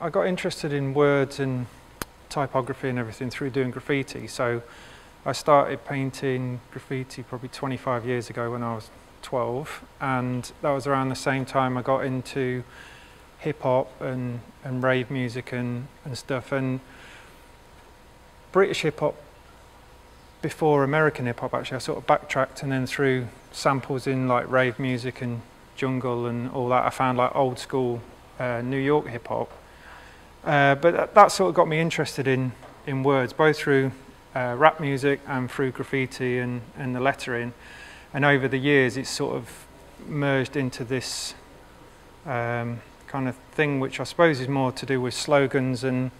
I got interested in words and typography and everything through doing graffiti. So I started painting graffiti probably 25 years ago when I was 12, and that was around the same time I got into hip hop and rave music and stuff. And British hip hop before American hip hop, actually, I sort of backtracked, and then through samples in like rave music and jungle and all that, I found like old school New York hip hop. But that sort of got me interested in words, both through rap music and through graffiti and the lettering. And over the years, it's sort of merged into this kind of thing, which I suppose is more to do with slogans and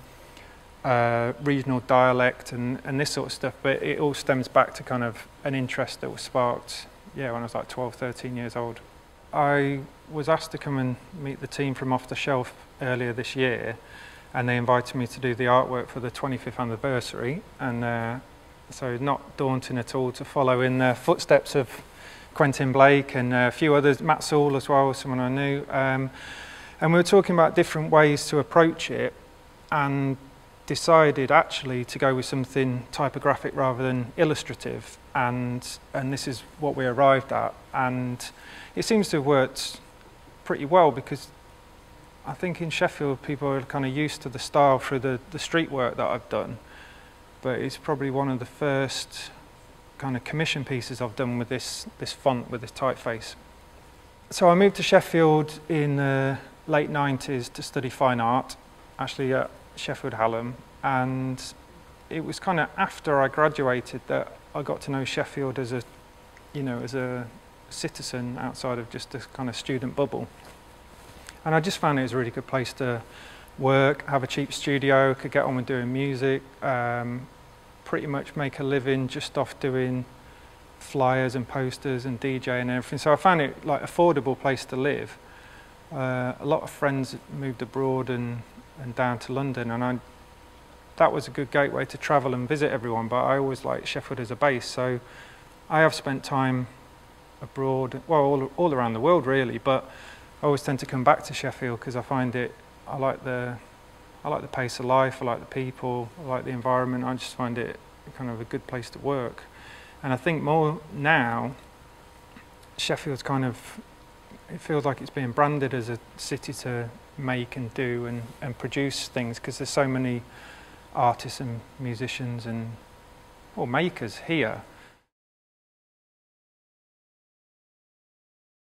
regional dialect and this sort of stuff. But it all stems back to kind of an interest that was sparked, yeah, when I was like 12, 13 years old. I was asked to come and meet the team from Off the Shelf earlier this year, and they invited me to do the artwork for the 25th anniversary. And so not daunting at all to follow in the footsteps of Quentin Blake and a few others, Matt Saul as well, someone I knew. And we were talking about different ways to approach it, and decided actually to go with something typographic rather than illustrative. And this is what we arrived at. And it seems to have worked pretty well, because I think in Sheffield people are kind of used to the style through the street work that I've done. But it's probably one of the first kind of commission pieces I've done with this font, with this typeface. So I moved to Sheffield in the late 90s to study fine art, actually at Sheffield Hallam, and it was kind of after I graduated that I got to know Sheffield as a, you know, as a citizen outside of just this kind of student bubble. And I just found it was a really good place to work, have a cheap studio, could get on with doing music, pretty much make a living just off doing flyers and posters and DJing and everything. So I found it like affordable place to live. A lot of friends moved abroad and down to London, and that was a good gateway to travel and visit everyone, but I always liked Sheffield as a base. So I have spent time abroad, well, all around the world really, but I always tend to come back to Sheffield because I find it, I like the pace of life, I like the people, I like the environment. I just find it kind of a good place to work. And I think more now, Sheffield's kind of, it feels like it's being branded as a city to make and do and produce things, because there's so many artists and musicians and makers here.